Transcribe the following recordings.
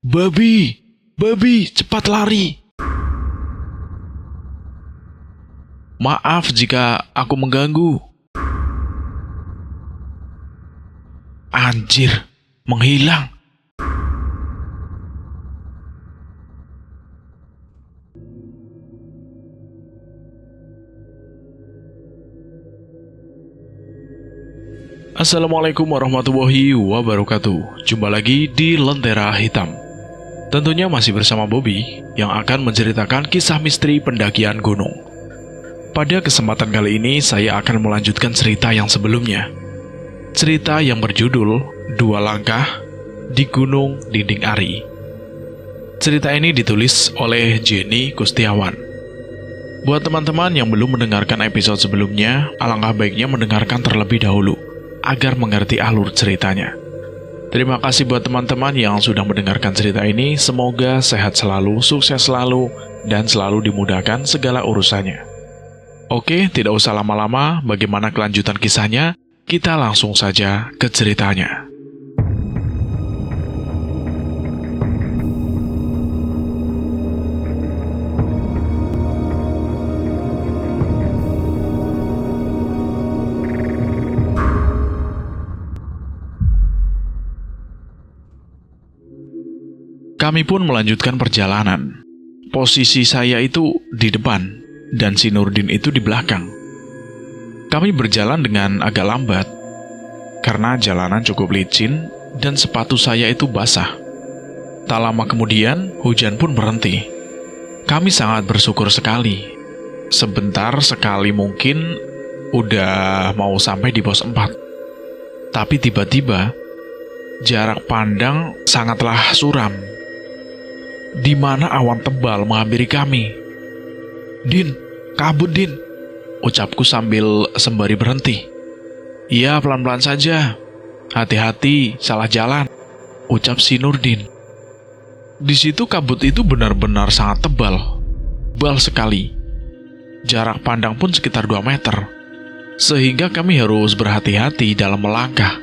Babi! Babi, cepat lari! Maaf jika aku mengganggu. Anjir, menghilang. Assalamualaikum warahmatullahi wabarakatuh. Jumpa lagi di Lentera Hitam. Tentunya masih bersama Bobby yang akan menceritakan kisah misteri pendakian gunung. Pada kesempatan kali ini saya akan melanjutkan cerita yang sebelumnya. Cerita yang berjudul Dua Langkah di Gunung Dinding Ari. Cerita ini ditulis oleh Jenny Kustiawan. Buat teman-teman yang belum mendengarkan episode sebelumnya, alangkah baiknya mendengarkan terlebih dahulu agar mengerti alur ceritanya. Terima kasih buat teman-teman yang sudah mendengarkan cerita ini. Semoga sehat selalu, sukses selalu, dan selalu dimudahkan segala urusannya. Oke, tidak usah lama-lama. Bagaimana kelanjutan kisahnya? Kita langsung saja ke ceritanya. Kami pun melanjutkan perjalanan. Posisi saya itu di depan, dan si Nurdin itu di belakang. Kami berjalan dengan agak lambat, karena jalanan cukup licin, dan sepatu saya itu basah. Tak lama kemudian, hujan pun berhenti. Kami sangat bersyukur sekali. Sebentar sekali mungkin, udah mau sampai di pos 4. Tapi tiba-tiba, jarak pandang sangatlah suram, di mana awan tebal menghampiri kami. "Din, kabut Din," ucapku sambil sembari berhenti. "Iya, pelan-pelan saja. Hati-hati, salah jalan," ucap si Nurdin. Di situ kabut itu benar-benar sangat tebal sekali. Jarak pandang pun sekitar 2 meter. Sehingga kami harus berhati-hati dalam melangkah.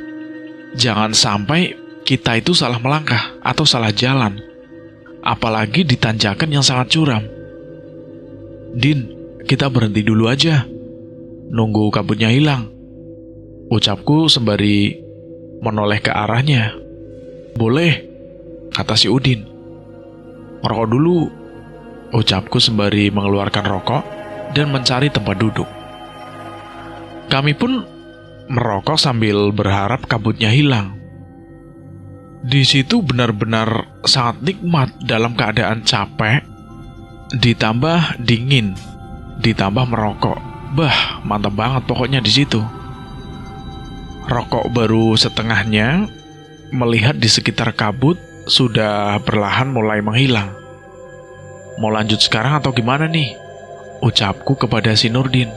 Jangan sampai kita itu salah melangkah atau salah jalan. Apalagi di tanjakan yang sangat curam. "Din, kita berhenti dulu aja. Nunggu kabutnya hilang," ucapku sembari menoleh ke arahnya. "Boleh," kata si Udin. "Rokok dulu," ucapku sembari mengeluarkan rokok dan mencari tempat duduk. Kami pun merokok sambil berharap kabutnya hilang. Di situ benar-benar sangat nikmat dalam keadaan capek, ditambah dingin, ditambah merokok. Bah, mantap banget pokoknya di situ. Rokok baru setengahnya, melihat di sekitar kabut sudah perlahan mulai menghilang. "Mau lanjut sekarang atau gimana nih?" ucapku kepada si Nurdin.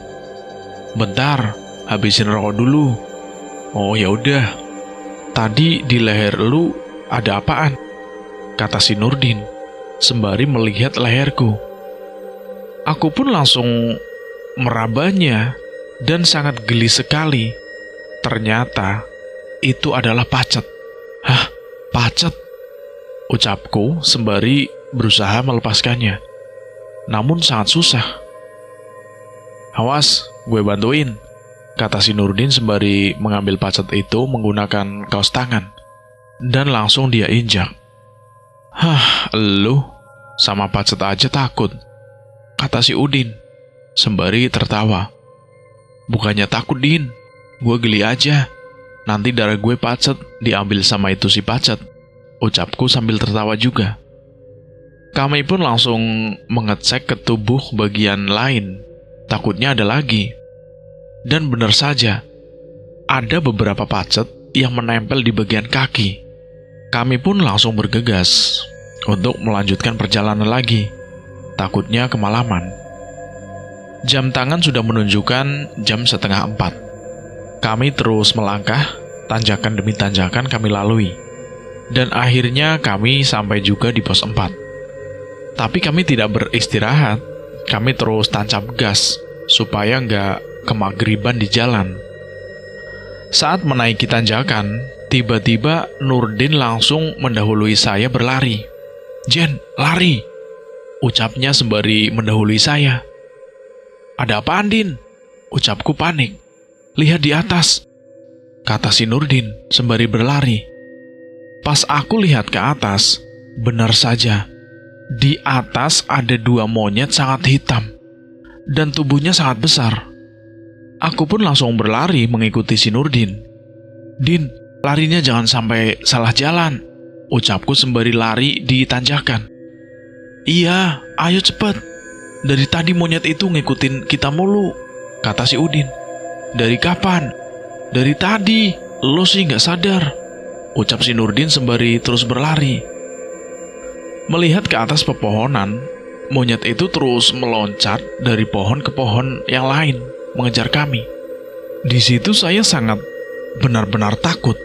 "Bentar, habisin rokok dulu." "Oh ya udah. Tadi di leher lu ada apaan?" kata si Nurdin sembari melihat leherku. Aku pun langsung merabanya dan sangat geli sekali. Ternyata itu adalah pacet. "Hah, pacet?" ucapku sembari berusaha melepaskannya. Namun sangat susah. "Awas, gue bantuin," kata si Nurdin sembari mengambil pacet itu menggunakan kaos tangan. Dan langsung dia injak. "Hah, elu, sama pacet aja takut," kata si Udin sembari tertawa. "Bukannya takut, Din. Gue geli aja. Nanti darah gue pacet diambil sama itu si pacet," ucapku sambil tertawa juga. Kami pun langsung mengecek ke tubuh bagian lain. Takutnya ada lagi. Dan benar saja, ada beberapa pacet yang menempel di bagian kaki. Kami pun langsung bergegas untuk melanjutkan perjalanan lagi. Takutnya kemalaman. Jam tangan sudah menunjukkan jam 3:30. Kami terus melangkah, tanjakan demi tanjakan kami lalui. Dan akhirnya kami sampai juga di pos 4. Tapi kami tidak beristirahat. Kami terus tancap gas supaya nggak kemagriban di jalan. Saat menaiki tanjakan, tiba-tiba Nurdin langsung mendahului saya berlari. "Jen, lari!" ucapnya sembari mendahului saya. "Ada apaan, Din?" ucapku panik. "Lihat di atas," kata si Nurdin sembari berlari. Pas aku lihat ke atas, benar saja, di atas ada 2 monyet sangat hitam, dan tubuhnya sangat besar. Aku pun langsung berlari mengikuti si Nurdin. "Din, larinya jangan sampai salah jalan," ucapku sembari lari di tanjakan. "Iya, ayo cepet. Dari tadi monyet itu ngikutin kita mulu," kata si Udin. "Dari kapan?" "Dari tadi, lo sih nggak sadar," ucap si Nurdin sembari terus berlari. Melihat ke atas pepohonan, monyet itu terus meloncat dari pohon ke pohon yang lain, mengejar kami. Di situ saya sangat benar-benar takut,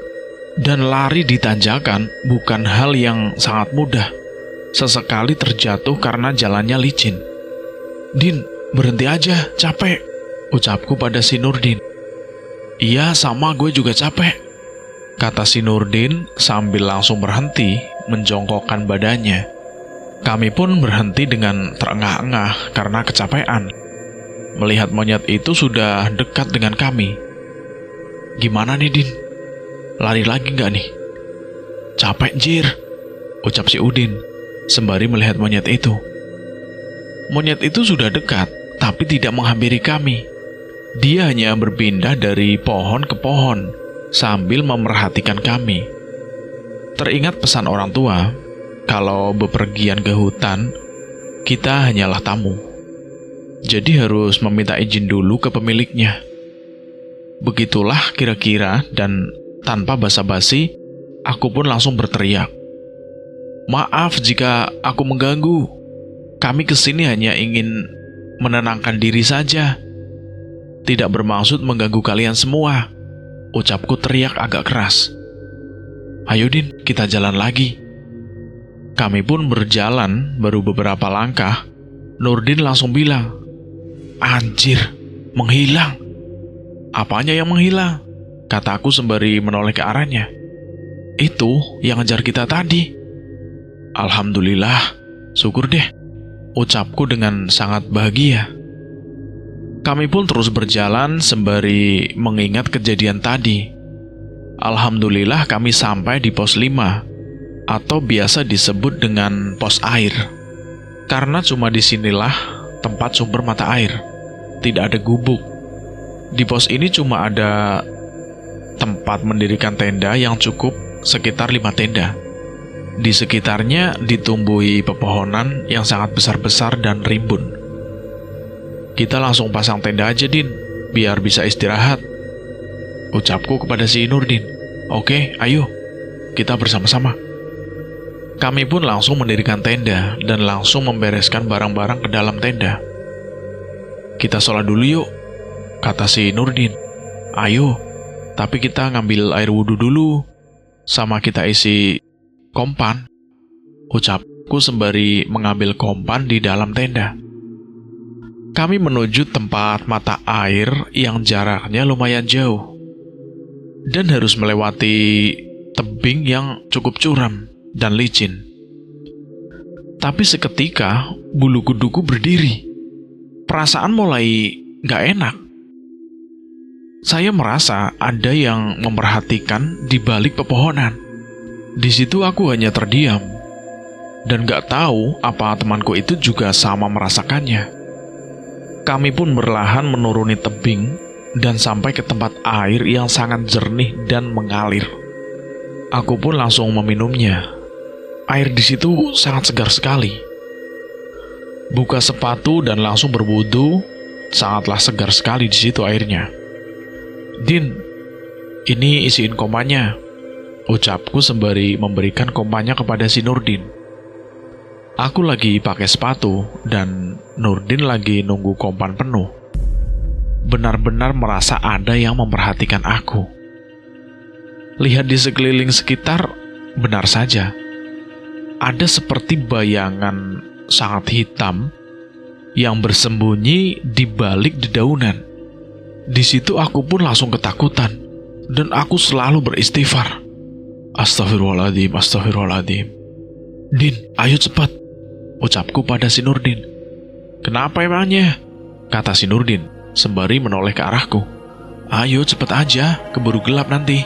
dan lari di tanjakan bukan hal yang sangat mudah. Sesekali terjatuh karena jalannya licin. "Din, berhenti aja, capek," ucapku pada si Nurdin. "Iya, sama, gue juga capek," kata si Nurdin sambil langsung berhenti menjongkokkan badannya. Kami pun berhenti dengan terengah-engah karena kecapean. Melihat monyet itu sudah dekat dengan kami. "Gimana nih, Din? Lari lagi nggak nih?" "Capek, Jir," ucap si Udin sembari melihat monyet itu. Monyet itu sudah dekat, tapi tidak menghampiri kami. Dia hanya berpindah dari pohon ke pohon sambil memerhatikan kami. Teringat pesan orang tua, kalau bepergian ke hutan, kita hanyalah tamu. Jadi harus meminta izin dulu ke pemiliknya. Begitulah kira-kira, dan tanpa basa-basi, aku pun langsung berteriak, "Maaf jika aku mengganggu. Kami kesini hanya ingin menenangkan diri saja. Tidak bermaksud mengganggu kalian semua," ucapku teriak agak keras. "Ayo, Din, kita jalan lagi." Kami pun berjalan baru beberapa langkah. Nurdin langsung bilang, "Anjir, menghilang." "Apanya yang menghilang?" kataku sembari menoleh ke arahnya. "Itu yang ngejar kita tadi." "Alhamdulillah, syukur deh," ucapku dengan sangat bahagia. Kami pun terus berjalan sembari mengingat kejadian tadi. Alhamdulillah kami sampai di pos 5, atau biasa disebut dengan pos air. Karena cuma disinilah tempat sumber mata air. Tidak ada gubuk. Di pos ini cuma ada tempat mendirikan tenda yang cukup sekitar 5 tenda. Di sekitarnya ditumbuhi pepohonan yang sangat besar-besar dan rimbun. "Kita langsung pasang tenda aja, Din, biar bisa istirahat," ucapku kepada si Nurdin. "Oke, ayo, kita bersama-sama." Kami pun langsung mendirikan tenda dan langsung membereskan barang-barang ke dalam tenda. "Kita sholat dulu yuk," kata si Nurdin. "Ayo, tapi kita ngambil air wudhu dulu, sama kita isi kompan," ucapku sembari mengambil kompan di dalam tenda. Kami menuju tempat mata air yang jaraknya lumayan jauh dan harus melewati tebing yang cukup curam dan licin. Tapi seketika bulu kuduku berdiri. Perasaan mulai gak enak. Saya merasa ada yang memperhatikan di balik pepohonan. Di situ aku hanya terdiam dan gak tahu apa temanku itu juga sama merasakannya. Kami pun berlahan menuruni tebing dan sampai ke tempat air yang sangat jernih dan mengalir. Aku pun langsung meminumnya. Air di situ sangat segar sekali. Buka sepatu dan langsung berwudu, sangatlah segar sekali di situ airnya. "Din, ini isiin komanya," ucapku sembari memberikan komanya kepada si Nurdin. Aku lagi pakai sepatu dan Nurdin lagi nunggu kompan penuh. Benar-benar merasa ada yang memperhatikan aku. Lihat di sekeliling sekitar, benar saja. Ada seperti bayangan sangat hitam yang bersembunyi di balik dedaunan. Di situ aku pun langsung ketakutan dan aku selalu beristighfar. Astagfirullahaladzim, astagfirullahaladzim. "Din, ayo cepat," ucapku pada si Nurdin. "Kenapa emangnya?" kata si Nurdin sembari menoleh ke arahku. "Ayo cepet aja, keburu gelap nanti."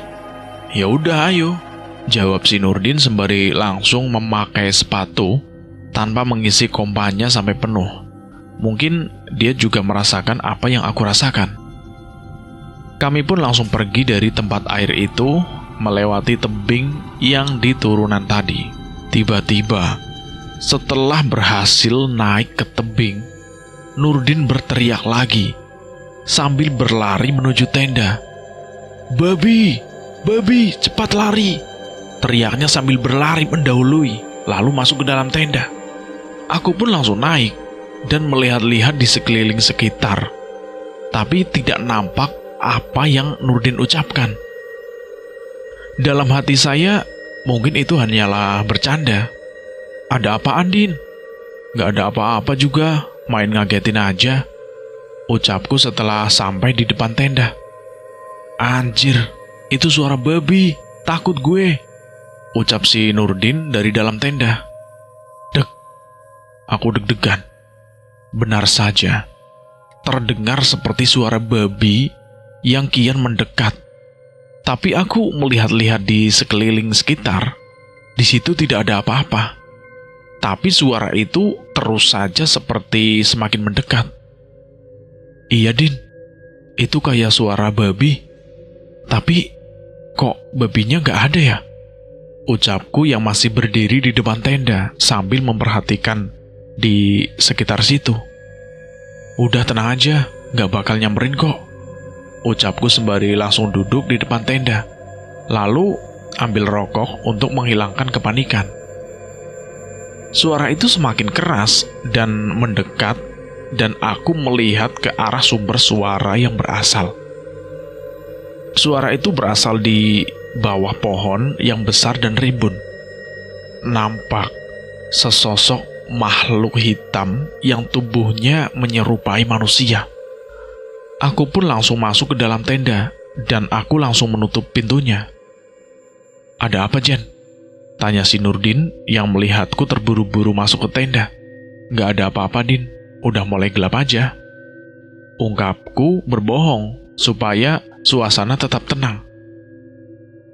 "Ya udah, ayo," jawab si Nurdin sembari langsung memakai sepatu tanpa mengisi kompanya sampai penuh. Mungkin dia juga merasakan apa yang aku rasakan. Kami pun langsung pergi dari tempat air itu, melewati tebing yang di turunan tadi. Tiba-tiba, setelah berhasil naik ke tebing, Nurdin berteriak lagi sambil berlari menuju tenda. "Babi! Babi! Cepat lari!" teriaknya sambil berlari mendahului, lalu masuk ke dalam tenda. Aku pun langsung naik dan melihat-lihat di sekeliling sekitar, tapi tidak nampak apa yang Nurdin ucapkan. Dalam hati saya, mungkin itu hanyalah bercanda. "Ada apaan, Din?" "Gak ada apa-apa juga, main ngagetin aja," ucapku setelah sampai di depan tenda. "Anjir, itu suara babi, takut gue," ucap si Nurdin dari dalam tenda. Dek, aku deg-degan. Benar saja, terdengar seperti suara babi yang kian mendekat. Tapi aku melihat-lihat di sekeliling sekitar, di situ tidak ada apa-apa. Tapi suara itu terus saja seperti semakin mendekat. "Iya, Din, itu kayak suara babi. Tapi kok babinya gak ada ya?" ucapku yang masih berdiri di depan tenda sambil memperhatikan di sekitar situ. "Udah tenang aja, gak bakal nyamperin kok," ucapku sembari langsung duduk di depan tenda, lalu ambil rokok untuk menghilangkan kepanikan. Suara itu semakin keras dan mendekat, dan aku melihat ke arah sumber suara yang berasal. Suara itu berasal di bawah pohon yang besar dan rimbun. Nampak sesosok makhluk hitam yang tubuhnya menyerupai manusia. Aku pun langsung masuk ke dalam tenda, dan aku langsung menutup pintunya. "Ada apa, Jen?" tanya si Nurdin yang melihatku terburu-buru masuk ke tenda. "Gak ada apa-apa, Din. Udah mulai gelap aja," ungkapku berbohong supaya suasana tetap tenang.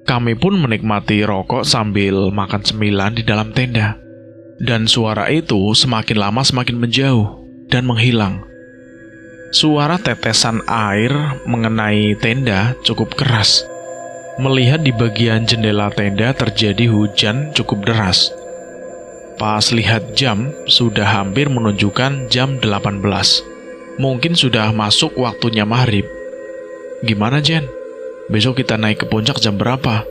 Kami pun menikmati rokok sambil makan cemilan di dalam tenda. Dan suara itu semakin lama semakin menjauh dan menghilang. Suara tetesan air mengenai tenda cukup keras. Melihat di bagian jendela tenda terjadi hujan cukup deras. Pas lihat jam, sudah hampir menunjukkan jam 18. Mungkin sudah masuk waktunya maghrib. "Gimana, Jen? Besok kita naik ke puncak jam berapa?"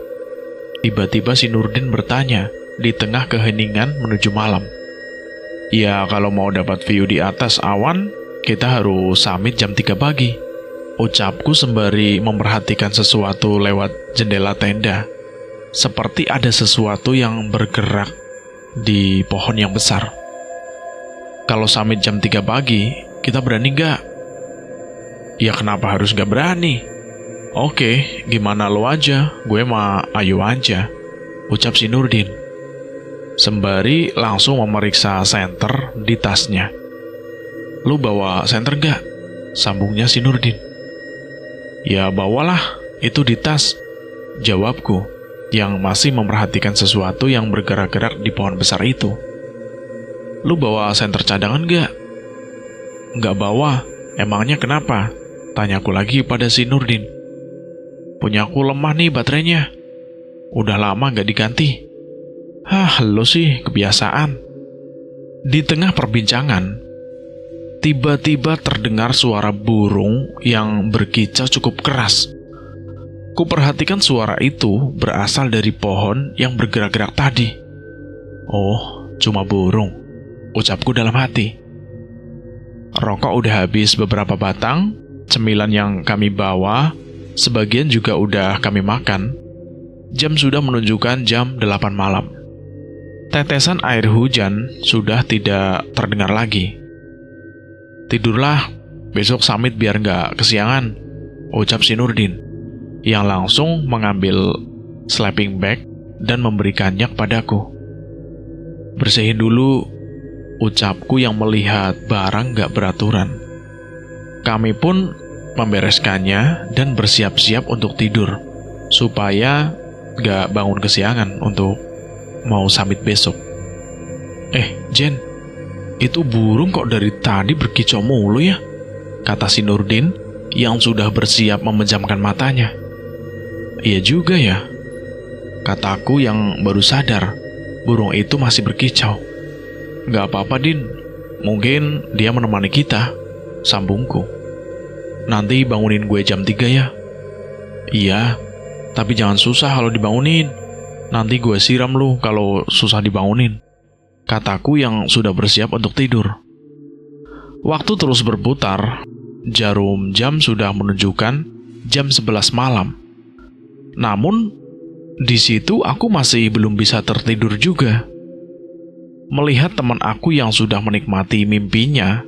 Tiba-tiba si Nurdin bertanya di tengah keheningan menuju malam. "Ya, kalau mau dapat view di atas awan, kita harus summit jam 3 pagi, ucapku sembari memperhatikan sesuatu lewat jendela tenda. Seperti ada sesuatu yang bergerak di pohon yang besar. "Kalau summit jam 3 pagi, kita berani nggak?" "Ya kenapa harus nggak berani?" "Oke, gimana lo aja, gue mah ayo aja," ucap si Nurdin sembari langsung memeriksa senter di tasnya. "Lu bawa senter gak?" sambungnya si Nurdin. "Ya bawalah, itu di tas," jawabku yang masih memperhatikan sesuatu yang bergerak-gerak di pohon besar itu. "Lu bawa senter cadangan gak?" "Nggak bawa, emangnya kenapa?" tanyaku lagi pada si Nurdin. "Punyaku lemah nih baterainya, udah lama nggak diganti." "Hah, lo sih kebiasaan." Di tengah perbincangan, tiba-tiba terdengar suara burung yang berkicau cukup keras. Kuperhatikan suara itu berasal dari pohon yang bergerak-gerak tadi. "Oh, cuma burung," ucapku dalam hati. Rokok udah habis beberapa batang, cemilan yang kami bawa sebagian juga udah kami makan. Jam sudah menunjukkan jam 8 malam. Tetesan air hujan sudah tidak terdengar lagi. "Tidurlah, besok summit biar nggak kesiangan," ucap si Nurdin, yang langsung mengambil sleeping bag dan memberikannya kepadaku. Bersihin dulu, ucapku yang melihat barang gak beraturan. Kami pun membereskannya dan bersiap-siap untuk tidur, supaya gak bangun kesiangan untuk mau summit besok. Jen, itu burung kok dari tadi berkicau mulu ya? Kata si Nurdin yang sudah bersiap memejamkan matanya. Iya juga ya, kataku yang baru sadar burung itu masih berkicau. Gak apa-apa, Din, mungkin dia menemani kita, sambungku. Nanti bangunin gue jam 3 ya. Iya, tapi jangan susah kalau dibangunin. Nanti gue siram lu kalau susah dibangunin, kataku yang sudah bersiap untuk tidur. Waktu terus berputar. Jarum jam sudah menunjukkan jam 11 malam. Namun, di situ aku masih belum bisa tertidur juga. Melihat teman aku yang sudah menikmati mimpinya,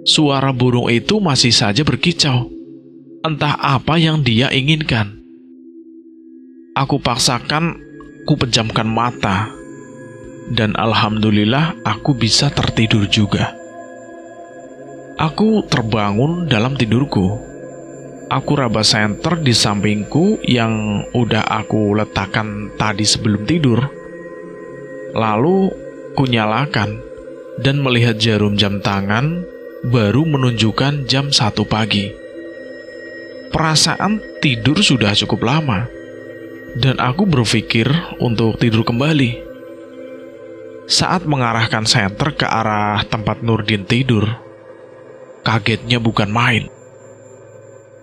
suara burung itu masih saja berkicau. Entah apa yang dia inginkan. Aku paksakan, ku pejamkan mata. Dan alhamdulillah aku bisa tertidur juga. Aku terbangun dalam tidurku. Aku raba senter di sampingku yang udah aku letakkan tadi sebelum tidur. Lalu ku nyalakan dan melihat jarum jam tangan baru menunjukkan jam 1 pagi. Perasaan tidur sudah cukup lama, dan aku berpikir untuk tidur kembali. Saat mengarahkan senter ke arah tempat Nurdin tidur, kagetnya bukan main.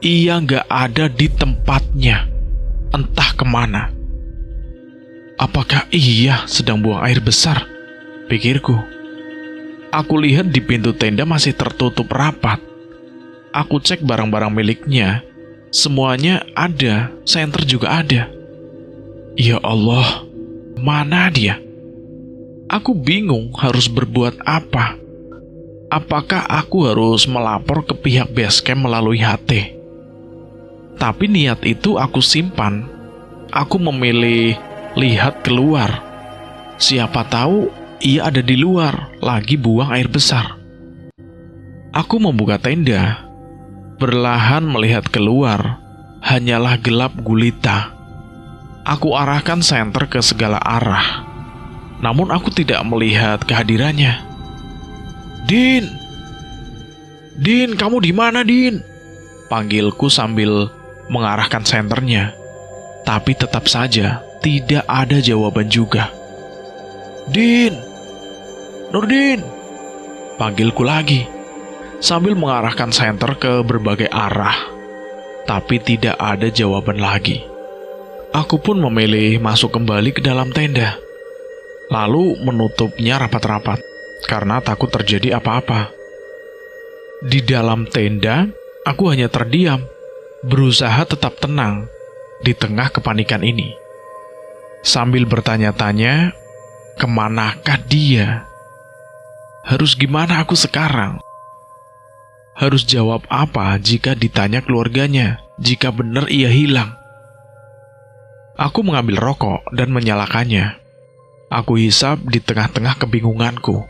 Ia gak ada di tempatnya, entah kemana. Apakah ia sedang buang air besar? Pikirku. Aku lihat di pintu tenda masih tertutup rapat. Aku cek barang-barang miliknya. Semuanya ada, senter juga ada. Ya Allah, mana dia? Aku bingung harus berbuat apa. Apakah aku harus melapor ke pihak base camp melalui HT? Tapi niat itu aku simpan. Aku memilih lihat keluar. Siapa tahu ia ada di luar, lagi buang air besar. Aku membuka tenda. Perlahan melihat keluar, hanyalah gelap gulita. Aku arahkan senter ke segala arah. Namun aku tidak melihat kehadirannya. Din! Din, kamu di mana, Din? Panggilku sambil mengarahkan senternya. Tapi tetap saja tidak ada jawaban juga. Din! Nurdin! Panggilku lagi sambil mengarahkan senter ke berbagai arah. Tapi tidak ada jawaban lagi. Aku pun memilih masuk kembali ke dalam tenda, lalu menutupnya rapat-rapat karena takut terjadi apa-apa. Di dalam tenda, aku hanya terdiam, berusaha tetap tenang di tengah kepanikan ini. Sambil bertanya-tanya, kemanakah dia? Harus gimana aku sekarang? Harus jawab apa jika ditanya keluarganya, jika benar ia hilang? Aku mengambil rokok dan menyalakannya. Aku hisap di tengah-tengah kebingunganku.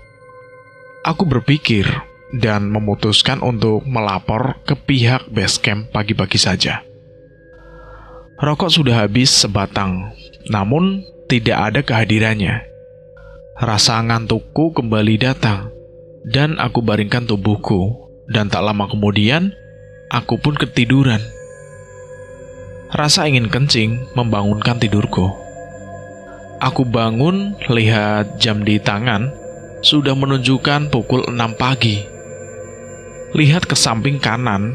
Aku berpikir dan memutuskan untuk melapor ke pihak base camp pagi-pagi saja. Rokok sudah habis sebatang, namun tidak ada kehadirannya. Rasa ngantukku kembali datang, dan aku baringkan tubuhku, dan tak lama kemudian, aku pun ketiduran. Rasa ingin kencing membangunkan tidurku. Aku bangun, lihat jam di tangan, sudah menunjukkan pukul 6 pagi. Lihat ke samping kanan,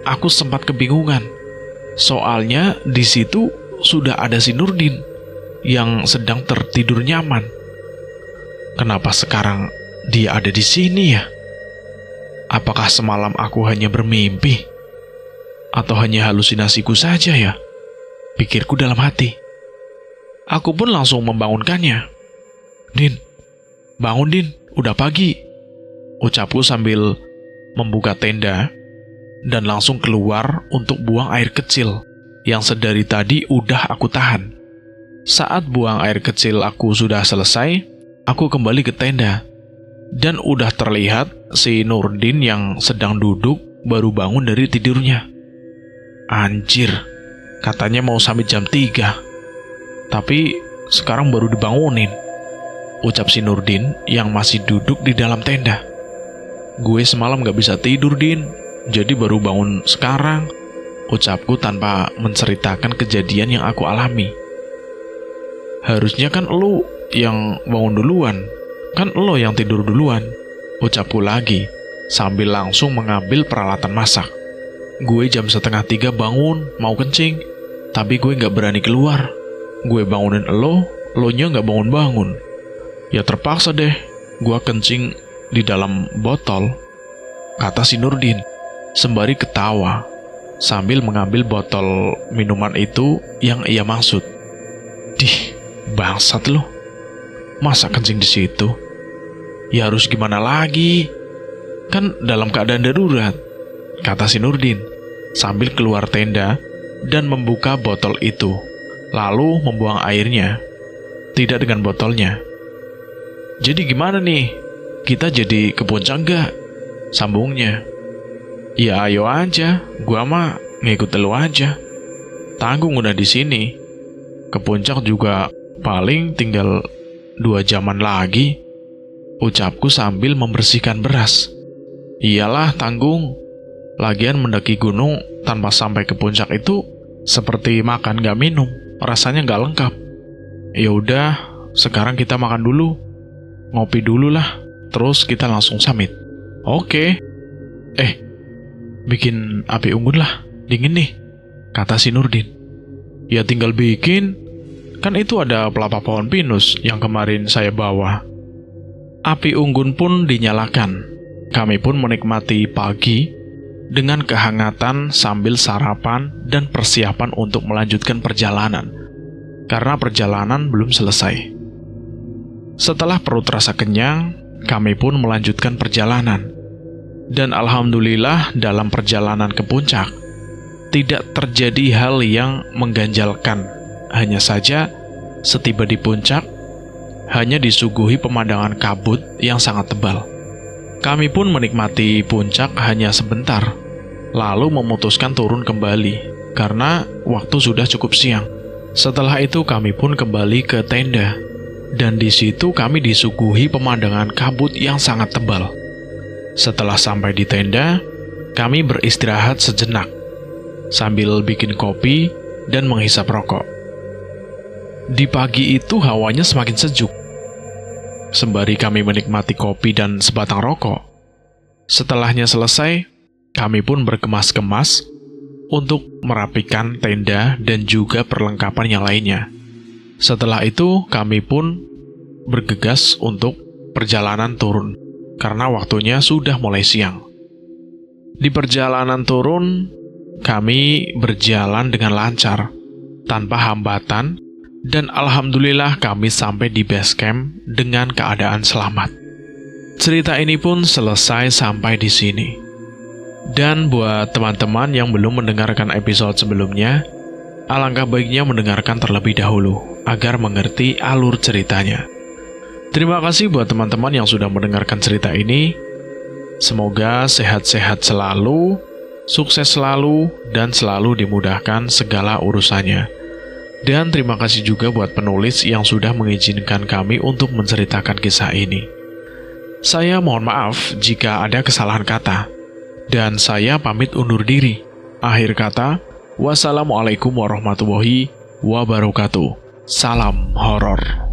aku sempat kebingungan. Soalnya di situ sudah ada si Nurdin yang sedang tertidur nyaman. Kenapa sekarang dia ada di sini ya? Apakah semalam aku hanya bermimpi? Atau hanya halusinasiku saja ya? Pikirku dalam hati. Aku pun langsung membangunkannya. Din, bangun Din, udah pagi. Ucapku sambil membuka tenda dan langsung keluar untuk buang air kecil yang sedari tadi udah aku tahan. Saat buang air kecil aku sudah selesai, aku kembali ke tenda. Dan udah terlihat si Nurdin yang sedang duduk baru bangun dari tidurnya. Anjir, katanya mau sampai jam 3. Tapi sekarang baru dibangunin, ucap si Nurdin yang masih duduk di dalam tenda. Gue semalam gak bisa tidur, Din, jadi baru bangun sekarang, ucapku tanpa menceritakan kejadian yang aku alami. Harusnya kan lu yang bangun duluan, kan lo yang tidur duluan, ucapku lagi sambil langsung mengambil peralatan masak. Gue jam 2:30 bangun mau kencing, tapi gue gak berani keluar. Gue bangunin lo nya gak bangun-bangun. Ya terpaksa deh, gue kencing di dalam botol, kata si Nurdin sembari ketawa sambil mengambil botol minuman itu yang ia maksud. Dih, bangsat lo, masa kencing di situ? Ya harus gimana lagi? Kan dalam keadaan darurat, kata si Nurdin sambil keluar tenda dan membuka botol itu, lalu membuang airnya, tidak dengan botolnya. Jadi gimana nih? Kita jadi ke puncak gak? Sambungnya. Ya ayo aja, gua mah ngikut lu aja. Tanggung udah di sini. Ke puncak juga paling tinggal 2 jaman lagi, ucapku sambil membersihkan beras. Iyalah Tanggung, lagian mendaki gunung tanpa sampai ke puncak itu seperti makan gak minum, rasanya gak lengkap. Ya udah, sekarang kita makan dulu, ngopi dulu lah, terus kita langsung summit. Oke. Bikin api unggun lah, dingin nih, kata si Nurdin. Ya tinggal bikin, kan itu ada pelepah pohon pinus yang kemarin saya bawa. Api unggun pun dinyalakan. Kami pun menikmati pagi dengan kehangatan sambil sarapan dan persiapan untuk melanjutkan perjalanan, karena perjalanan belum selesai. Setelah perut rasa kenyang, kami pun melanjutkan perjalanan. Dan alhamdulillah dalam perjalanan ke puncak, tidak terjadi hal yang mengganjalkan. Hanya saja, setiba di puncak, hanya disuguhi pemandangan kabut yang sangat tebal. Kami pun menikmati puncak hanya sebentar, lalu memutuskan turun kembali, karena waktu sudah cukup siang. Setelah itu kami pun kembali ke tenda, dan di situ kami disuguhi pemandangan kabut yang sangat tebal. Setelah sampai di tenda, kami beristirahat sejenak, sambil bikin kopi dan menghisap rokok. Di pagi itu hawanya semakin sejuk. Sembari kami menikmati kopi dan sebatang rokok, setelahnya selesai, kami pun berkemas-kemas untuk merapikan tenda dan juga perlengkapan yang lainnya. Setelah itu, kami pun bergegas untuk perjalanan turun, karena waktunya sudah mulai siang. Di perjalanan turun, kami berjalan dengan lancar, tanpa hambatan, dan alhamdulillah kami sampai di base camp dengan keadaan selamat. Cerita ini pun selesai sampai di sini. Dan buat teman-teman yang belum mendengarkan episode sebelumnya, alangkah baiknya mendengarkan terlebih dahulu, agar mengerti alur ceritanya. Terima kasih buat teman-teman yang sudah mendengarkan cerita ini. Semoga sehat-sehat selalu, sukses selalu, dan selalu dimudahkan segala urusannya. Dan terima kasih juga buat penulis yang sudah mengizinkan kami untuk menceritakan kisah ini. Saya mohon maaf jika ada kesalahan kata, dan saya pamit undur diri. Akhir kata, wassalamualaikum warahmatullahi wabarakatuh. Salam horor.